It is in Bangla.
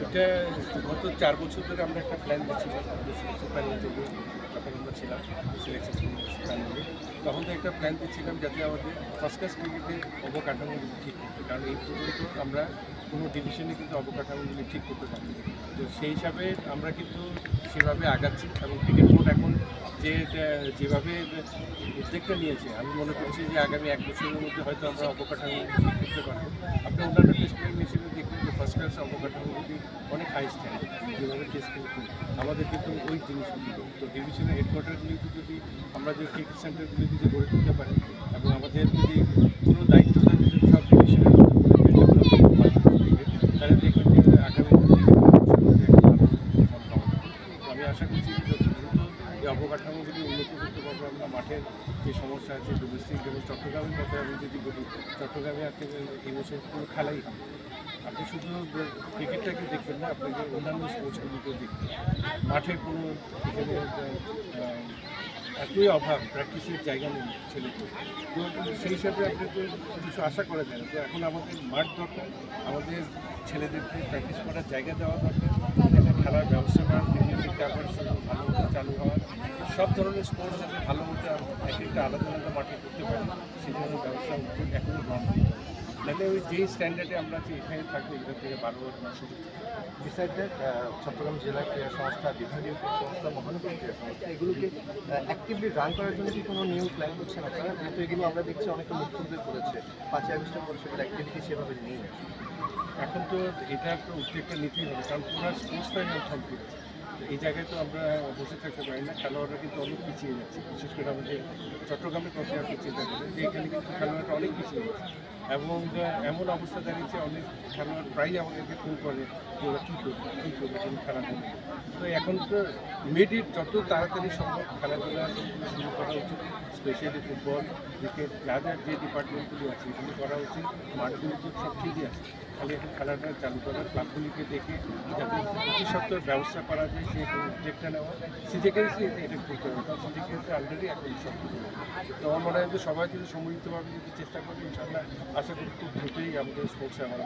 এটা গত 4 বছর ধরে আমরা একটা প্ল্যান দিচ্ছিলাম প্ল্যানিং থেকে যখন আমরা ছিলাম সিলেকশন প্ল্যানিংয়ে তখন তো একটা প্ল্যান দিচ্ছিলাম যাতে আমাদের ফার্স্ট ক্লাস ক্রিকেটের অবকাঠামোগুলি ঠিক করতে, কারণ এই পর্যন্ত আমরা কোনো ডিভিশনে কিন্তু অবকাঠামোগুলি ঠিক করতে পারি। তো সেই হিসাবে আমরা কিন্তু সেভাবে আগাচ্ছি এবং ক্রিকেট বোর্ড এখন যেভাবে উদ্যোগটা নিয়েছে আমি মনে করছি যে আগামী 1 বছরের মধ্যে হয়তো আমরা অবকাঠামো ঠিক করতে পারবো। আপনি অন্যান্য টেস্ট প্লেয়ার হিসেবে দেখবেন যে ফার্স্ট ক্লাস অবকাঠামোগুলি অনেক হাই স্ট্যান্ডার্ড, যেভাবে টেস্ট করতে আমাদের কিন্তু ওই জিনিসগুলি তো ডিভিশনের হেডকোয়ার্টারগুলিতে যদি আমরা যে ক্রিকেট সেন্টারগুলি যদি গড়ে তুলতে পারি এবং আমাদের যদি পুরো দায়িত্বটা যদি সব ডিভিশনের তাহলে দেখবেন যে আগামী আমি আশা করছি যে যত দ্রুত এই অবকাঠামোগুলি উন্নত করতে পারবো আমরা। মাঠের যে সমস্যা আছে ডোমেস্টিক, যেমন চট্টগ্রামের কথা আমি যদি বলি, চট্টগ্রামে আপনি এই বছর কোনো খেলাই হয়, আপনি শুধু ক্রিকেটটাকে দেখবেন না, আপনাকে অন্যান্য স্পোর্টসগুলিকেও দেখবেন। মাঠের কোনো এখানে এতই অভাব, প্র্যাকটিসের জায়গা নেই ছেলেদের। তো সেই হিসাবে আপনাকে কিছু আশা করা যায় না। তো এখন আমাদের মাঠ দরকার, আমাদের ছেলেদেরকে প্র্যাকটিস করার জায়গা দেওয়া দরকার, এখানে খেলার ব্যবস্থা করার আবার ভালো মতো চালু হওয়া, সব ধরনের স্পোর্টস যাতে ভালো মতো এক একটা আলাদা আলাদা মাঠে করতে পারি সেই ধরনের ব্যবস্থা এখনও গ্রহণ করতে হবে। তাহলে ওই যেই স্ট্যান্ডার্ডে আমরা যে এখানে থাকবো এখান থেকে 12 বার শুরু। বিসাইড দ্যাট চট্টগ্রাম জেলা ক্রীড়া সংস্থা, বিভাগীয় ক্রীড়া সংস্থা, মহানগর ক্রীড়া সংস্থা এগুলোকে অ্যাক্টিভলি রান করার জন্য কি কোনো নিউ প্ল্যান করছেন আপনারা? যেহেতু এগুলো আমরা দেখছি অনেকে মুখ্যমন্ত্রী করেছে, 5ই আগস্টের পর সেগুলো অ্যাক্টিভিটি সেভাবে নেই। এখন তো এটা একটা উদ্যোগটা নিতেই হবে, কারণ পুরো স্পোর্টসটাই থমকে গেছে। এই জায়গায় তো আমরা বসে থাকতে পারি না, খেলোয়াড়রা কিন্তু অনেক পিছিয়ে যাচ্ছে। বিশেষ করে আমাদের চট্টগ্রামের কথা আপনি চিন্তা করেন যে এখানে কিন্তু খেলোয়াড়রা অনেক পিছিয়ে যাচ্ছে এবং এমন অবস্থা দাঁড়িয়েছে অনেক খেলোয়াড় প্রায়ই আমাদেরকে ফোন করে যে ওরা কী করবে কোনো খেলা করবে। তো এখন তো ইমিডিয়েট যত তাড়াতাড়ি সম্ভব খেলাধুলা শুরু করা উচিত, স্পেশালি ফুটবল, ক্রিকেট, যা যা যে ডিপার্টমেন্টগুলি আছে এগুলো করা উচিত। মাঠগুলি তো সব ঠিকই আছে, তাহলে এখন খেলাটা চালু করা, ক্লাবগুলিকে দেখে যাতে প্রতি সপ্তাহের ব্যবস্থা করা যায় সেই উদ্যোগটা নেওয়া। সিজেকেন্সি এটা করতে হবে, কারণ সিজেকেন্সি অলরেডি এখন সব তো আমার মনে হয় যে সবাই যদি সম্মিলিতভাবে যদি চেষ্টা করি ইনশাআল্লাহ আশা করি খুব দ্রুতই আমাদের স্পোর্টসে আমরা